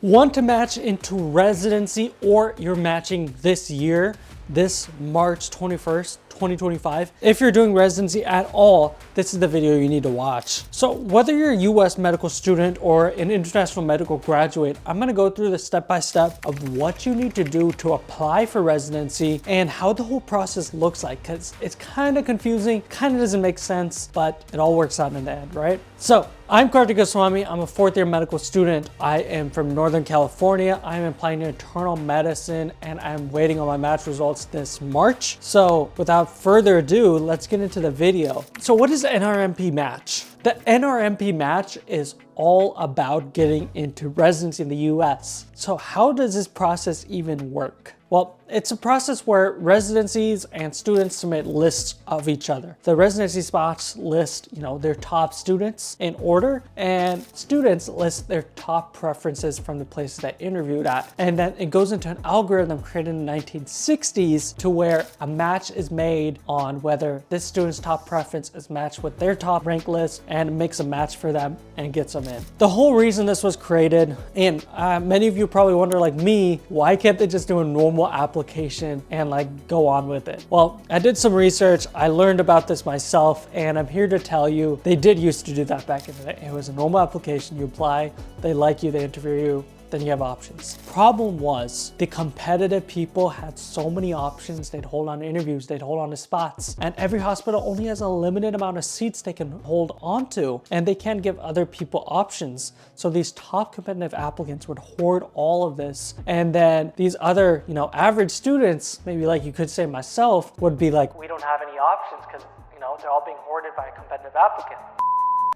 Want to match into residency, or you're matching this year, this March 21st, 2025. If you're doing residency at all, this is the video you need to watch. So whether you're a US medical student or an international medical graduate, I'm gonna go through the step-by-step of what you need to do to apply for residency and how the whole process looks like, because it's kind of confusing, kind of doesn't make sense, but it all works out in the end, right? So I'm Kartik Goswami. I'm a fourth-year medical student. I am from Northern California. I'm applying to internal medicine and I'm waiting on my match results this March. So without further ado, let's get into the video. So what is the NRMP match? The NRMP match is all about getting into residency in the US. So how does this process even work? Well, it's a process where residencies and students submit lists of each other. The residency spots list, their top students in order, and students list their top preferences from the places that interviewed at. And then it goes into an algorithm created in the 1960s to where a match is made on whether this student's top preference is matched with their top rank list, and makes a match for them and gets them in. The whole reason this was created, and many of you probably wonder like me, why can't they just do a normal application and go on with it? Well, I did some research, I learned about this myself, and I'm here to tell you they did used to do that back in the day. It was a normal application, you apply, they like you, they interview you, then you have options. Problem was the competitive people had so many options. They'd hold on to interviews, they'd hold on to spots, and every hospital only has a limited amount of seats they can hold on to, and they can't give other people options. So these top competitive applicants would hoard all of this, and then these other average students, maybe like you could say myself, would be like, we don't have any options because they're all being hoarded by a competitive applicant.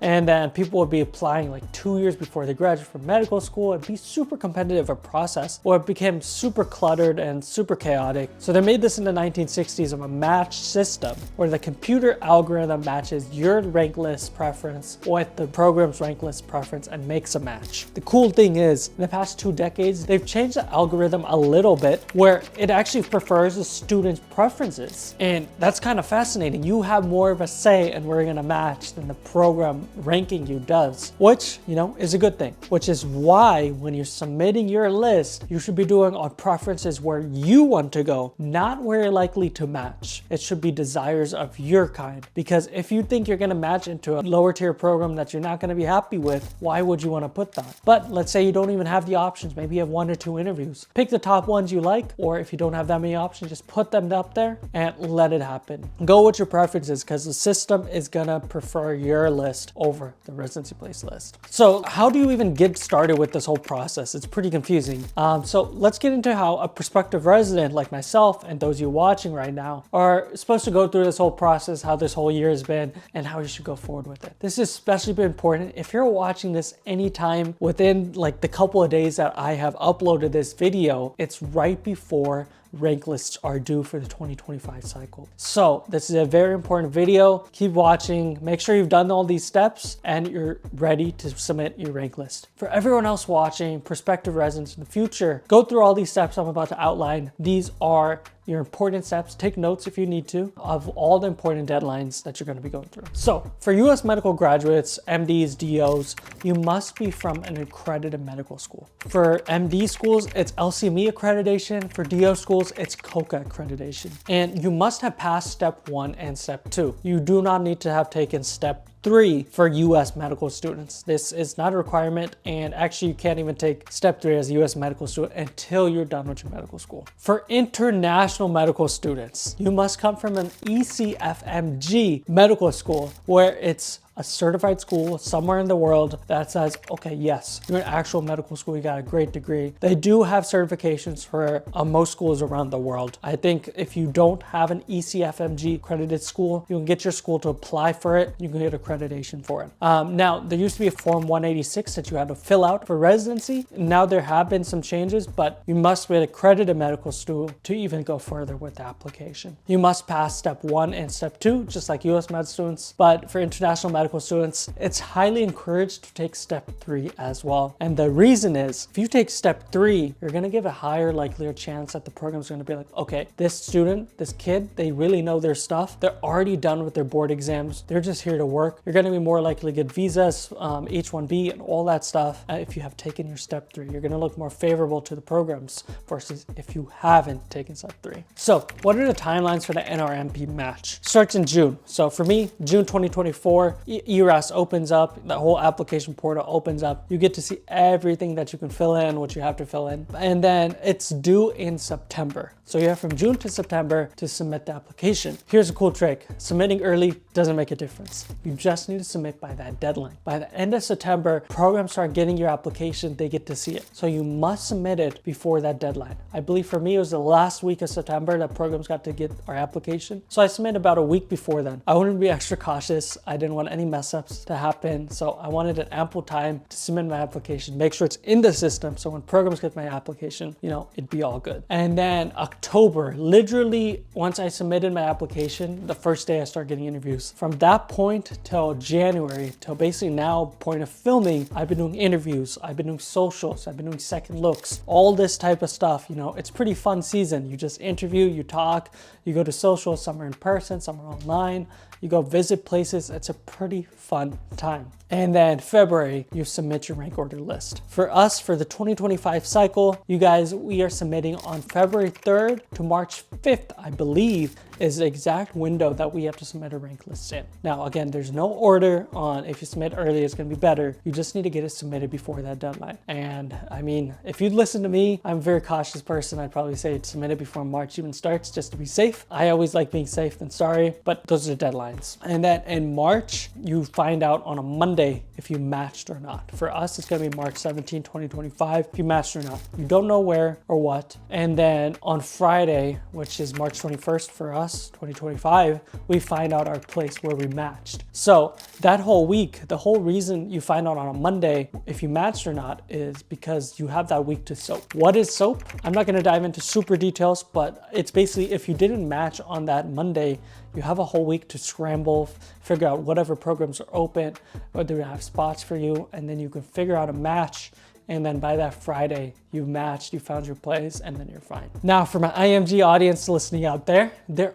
And then people would be applying like 2 years before they graduate from medical school. It'd be super competitive a process, or it became super cluttered and super chaotic. So they made this in the 1960s of a match system where the computer algorithm matches your rank list preference with the program's rank list preference and makes a match. The cool thing is, in the past 2 decades, they've changed the algorithm a little bit where it actually prefers the student's preferences. And that's kind of fascinating. You have more of a say in where you're gonna match than the program ranking you does, which is a good thing, which is why when you're submitting your list, you should be doing on preferences where you want to go, not where you're likely to match. It should be desires of your kind, because if you think you're going to match into a lower tier program that you're not going to be happy with, why would you want to put that? But let's say you don't even have the options, maybe you have 1 or 2 interviews, pick the top ones you like, or if you don't have that many options, just put them up there and let it happen. Go with your preferences, because the system is going to prefer your list over the residency place list. So how do you even get started with this whole process? It's pretty confusing. So let's get into how a prospective resident like myself and those you watching right now are supposed to go through this whole process, how this whole year has been, and how you should go forward with it. This is especially important if you're watching this anytime within the couple of days that I have uploaded this video. It's right before rank lists are due for the 2025 cycle. So this is a very important video. Keep watching, make sure you've done all these steps and you're ready to submit your rank list. For everyone else watching, prospective residents in the future, go through all these steps I'm about to outline. These are your important steps. Take notes if you need to of all the important deadlines that you're going to be going through. So for US medical graduates, MDs, DOs, you must be from an accredited medical school. For MD schools, it's LCME accreditation. For DO schools, it's COCA accreditation. And you must have passed step 1 and step 2. You do not need to have taken step 3 for US medical students. This is not a requirement, and actually you can't even take step 3 as a US medical student until you're done with your medical school. For international medical students, you must come from an ECFMG medical school, where it's a certified school somewhere in the world that says, okay, yes, you're an actual medical school, you got a great degree. They do have certifications for most schools around the world. I think if you don't have an ECFMG accredited school, you can get your school to apply for it. You can get accreditation for it. Now, there used to be a Form 186 that you had to fill out for residency. Now there have been some changes, but you must be an accredited medical school to even go further with the application. You must pass step 1 and step 2, just like US med students, but for international med medical students, it's highly encouraged to take step 3 as well. And the reason is, if you take step 3, you're gonna give a higher likelihood chance that the program's gonna be like, okay, this student, this kid, they really know their stuff. They're already done with their board exams. They're just here to work. You're gonna be more likely to get visas, H-1B and all that stuff. If you have taken your step 3, you're gonna look more favorable to the programs versus if you haven't taken step 3. So what are the timelines for the NRMP match? Starts in June. So for me, June 2024, ERAS opens up, the whole application portal opens up. You get to see everything that you can fill in, what you have to fill in. And then it's due in September. So you have from June to September to submit the application. Here's a cool trick. Submitting early doesn't make a difference. You just need to submit by that deadline. By the end of September, programs start getting your application, they get to see it. So you must submit it before that deadline. I believe for me, it was the last week of September that programs got to get our application. So I submitted about a week before then. I wanted to be extra cautious. I didn't want any mess ups to happen. So I wanted an ample time to submit my application, make sure it's in the system. So when programs get my application, you know, it'd be all good. And then October, literally once I submitted my application, the first day I started getting interviews. From that point till January, till basically now point of filming, I've been doing interviews, I've been doing socials, I've been doing second looks, all this type of stuff. You know, it's pretty fun season. You just interview, you talk, you go to socials, some are in person, some are online, you go visit places. It's a pretty fun time. And then February, you submit your rank order list. For us, for the 2025 cycle, you guys, we are submitting on February 3rd to March 5th, I believe, is the exact window that we have to submit a rank list in. Now, again, there's no order on if you submit early, it's gonna be better. You just need to get it submitted before that deadline. And I mean, if you'd listen to me, I'm a very cautious person. I'd probably say submit it before March even starts just to be safe. I always like being safe than sorry, but those are the deadlines. And then in March, you find out on a Monday if you matched or not. For us, it's gonna be March 17, 2025, if you matched or not. You don't know where or what. And then on Friday, which is March 21st for us, 2025, we find out our place where we matched. So that whole week, the whole reason you find out on a Monday if you matched or not is because you have that week to soap. What is soap? I'm not gonna dive into super details, but it's basically if you didn't match on that Monday, you have a whole week to scramble, figure out whatever programs are open, whether they have spots for you, and then you can figure out a match. And then by that Friday, you matched, you found your place, and then you're fine. Now for my IMG audience listening out there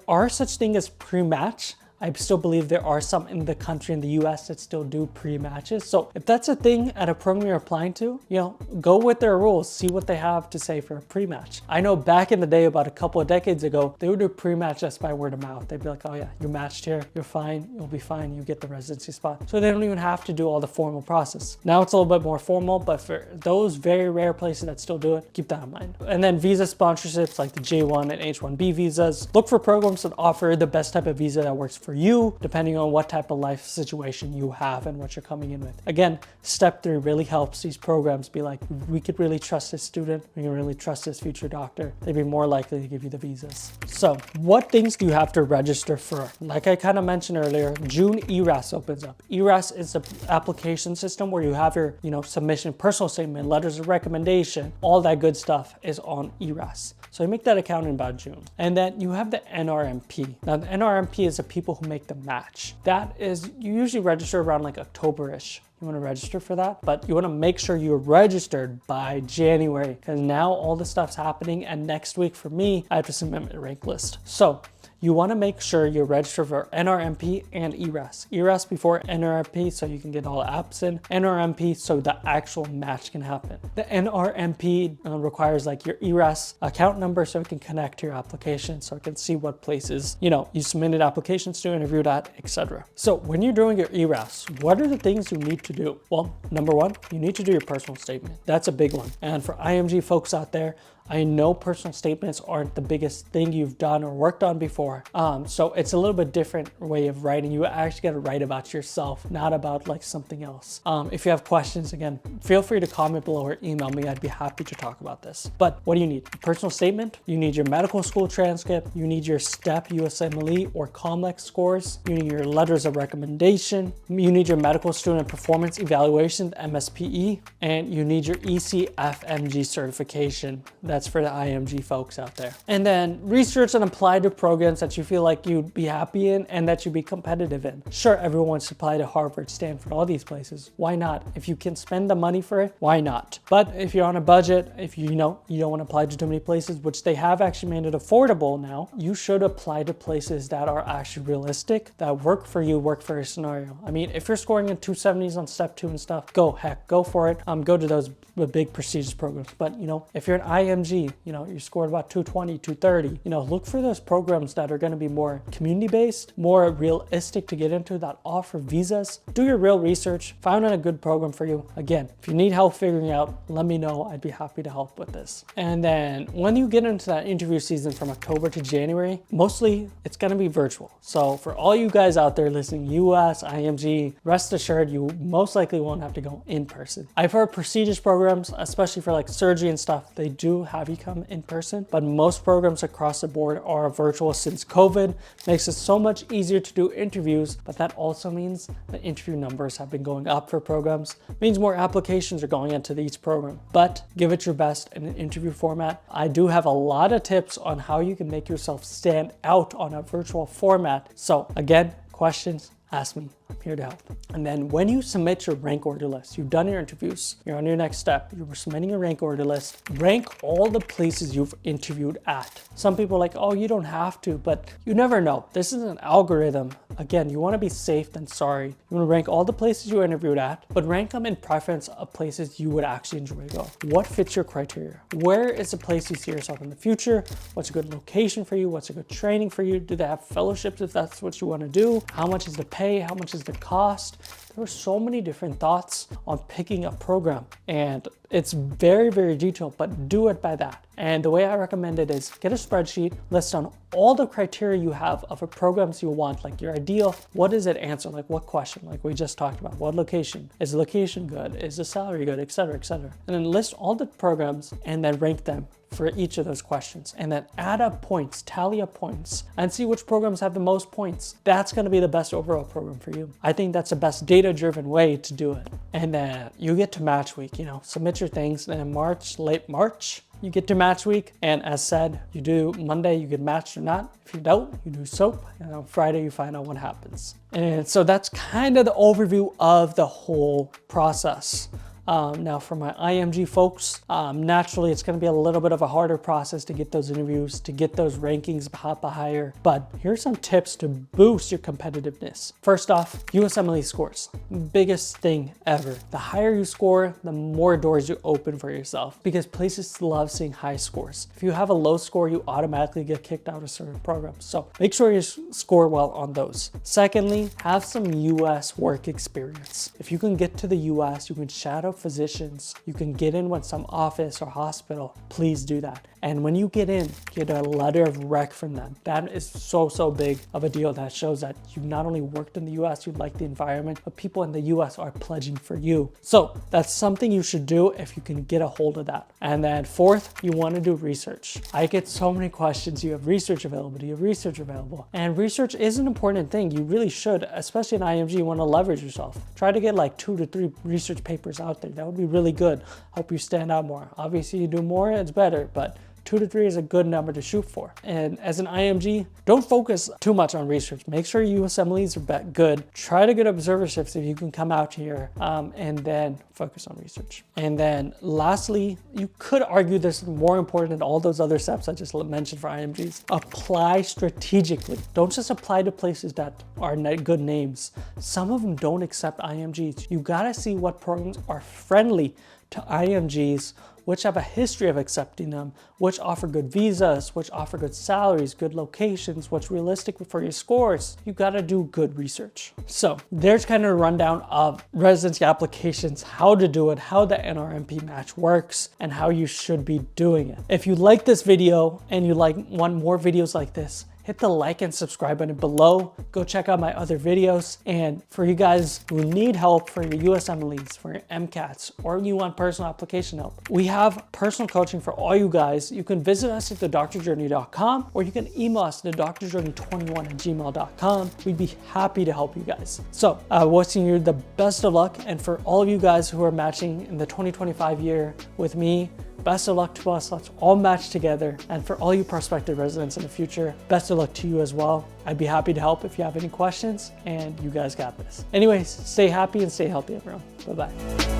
are such things as pre-match. I still believe there are some in the country, in the US, that still do pre-matches. So if that's a thing at a program you're applying to, you know, go with their rules, see what they have to say for a pre-match. I know back in the day, about a couple of decades ago, they would do pre-match just by word of mouth. They'd be like, oh yeah, you matched here, you're fine, you'll be fine, you get the residency spot. So they don't even have to do all the formal process. Now it's a little bit more formal, but for those very rare places that still do it, keep that in mind. And then visa sponsorships like the J1 and H1B visas. Look for programs that offer the best type of visa that works for you, depending on what type of life situation you have and what you're coming in with. Again, step 3 really helps these programs be like, we could really trust this student, we can really trust this future doctor. They'd be more likely to give you the visas. So what things do you have to register for? Like I kind of mentioned earlier, June ERAS opens up. ERAS is the application system where you have your, you know, submission, personal statement, letters of recommendation, all that good stuff is on ERAS. So you make that account in about June. And then you have the NRMP. Now the NRMP is the people who make the match. That is, you usually register around like October-ish. You want to register for that, but you want to make sure you're registered by January because now all the stuff's happening. And next week for me, I have to submit my rank list. So you want to make sure you're registered for NRMP and ERAS. ERAS before NRMP so you can get all the apps in. NRMP so the actual match can happen. The NRMP requires like your ERAS account number so it can connect to your application, so it can see what places, you know, you submitted applications to, interviewed at, etc. So when you're doing your ERAS, what are the things you need to do? Well, number 1, you need to do your personal statement. That's a big one. And for IMG folks out there, I know personal statements aren't the biggest thing you've done or worked on before. So it's a little bit different way of writing. You actually got to write about yourself, not about like something else. If you have questions, again, feel free to comment below or email me. I'd be happy to talk about this. But what do you need? A personal statement. You need your medical school transcript. You need your STEP USMLE or COMLEX scores. You need your letters of recommendation. You need your medical student performance evaluation, MSPE, and you need your ECFMG certification. That's That's for the IMG folks out there. And then research and apply to programs that you feel like you'd be happy in and that you'd be competitive in. Sure, everyone wants to apply to Harvard, Stanford, all these places. Why not? If you can spend the money for it, why not? But if you're on a budget, if you don't want to apply to too many places, which they have actually made it affordable now, you should apply to places that are actually realistic, that work for you, work for your scenario. I mean, if you're scoring in 270s on step 2 and stuff, go for it. Go to those big prestigious programs. But if you're an IMG, you scored about 220, 230, look for those programs that are going to be more community based, more realistic to get into, that offer visas. Do your real research, find out a good program for you. Again, if you need help figuring out, let me know. I'd be happy to help with this. And then when you get into that interview season from October to January, mostly it's going to be virtual. So for all you guys out there listening, US, IMG, rest assured you most likely won't have to go in person. I've heard prestigious programs, especially for like surgery and stuff, they do have you come in person, but most programs across the board are virtual since COVID. Makes it so much easier to do interviews, but that also means the interview numbers have been going up for programs. It means more applications are going into each program, but give it your best in an interview format. I do have a lot of tips on how you can make yourself stand out on a virtual format. So again, questions, ask me. I'm here to help. And then when you submit your rank order list, you've done your interviews, you're on your next step, you're submitting a rank order list, rank all the places you've interviewed at. Some people are like, oh, you don't have to, but you never know. This is an algorithm. Again, you want to be safe than sorry. You want to rank all the places you interviewed at, but rank them in preference of places you would actually enjoy to go. What fits your criteria? Where is the place you see yourself in the future? What's a good location for you? What's a good training for you? Do they have fellowships if that's what you want to do? How much is the pay? How much is the cost? There were so many different thoughts on picking a program, and it's very, very detailed, but do it by that. And the way I recommend it is get a spreadsheet, list down all the criteria you have of a programs you want, like your ideal. What does it answer? Like what question? Like we just talked about. What location? Is the location good? Is the salary good? Et cetera, et cetera. And then list all the programs and then rank them for each of those questions, and then add up points, tally up points, and see which programs have the most points. That's going to be the best overall program for you. I think that's the best data-driven way to do it. And then you get to match week, submit your things, and in late March, you get to match week. And as said, you do Monday, you get matched or not. If you don't, you do SOAP, and on Friday, you find out what happens. And so that's kind of the overview of the whole process. Now for my IMG folks, naturally it's going to be a little bit of a harder process to get those interviews, to get those rankings up higher, but here's some tips to boost your competitiveness. First off, USMLE scores. Biggest thing ever. The higher you score, the more doors you open for yourself, because places love seeing high scores. If you have a low score, you automatically get kicked out of certain programs. So make sure you score well on those. Secondly, have some US work experience. If you can get to the US, you can shadow physicians, you can get in with some office or hospital, please do that. And when you get in, get a letter of rec from them. That is so big of a deal. That shows that you've not only worked in the US, you like the environment, but people in the US are pledging for you. So that's something you should do if you can get a hold of that. And then fourth, you want to do research. I get so many questions. You have research available, do you have research available? And research is an important thing. You really should, especially in IMG, you want to leverage yourself. Try to get like 2 to 3 research papers out there. That would be really good. Help you stand out more. Obviously you do more, it's better, but 2 to 3 is a good number to shoot for. And as an IMG, don't focus too much on research. Make sure USMLEs are good. Try to get observerships if you can come out here, and then focus on research. And then lastly, you could argue this is more important than all those other steps I just mentioned for IMGs. Apply strategically. Don't just apply to places that are good names. Some of them don't accept IMGs. You gotta see what programs are friendly to IMGs, which have a history of accepting them, which offer good visas, which offer good salaries, good locations, what's realistic for your scores. You gotta do good research. So there's kind of a rundown of residency applications, how to do it, how the NRMP match works, and how you should be doing it. If you like this video and you want more videos like this, hit the like and subscribe button below. Go check out my other videos. And for you guys who need help for your USMLEs, for your MCATs, or you want personal application help, we have personal coaching for all you guys. You can visit us at thedrjourney.com, or you can email us at thedrjourney21@gmail.com. We'd be happy to help you guys. So wishing you the best of luck. And for all of you guys who are matching in the 2025 year with me, best of luck to us. Let's all match together. And for all you prospective residents in the future, best of luck to you as well. I'd be happy to help if you have any questions, and you guys got this. Anyways, stay happy and stay healthy, everyone. Bye-bye.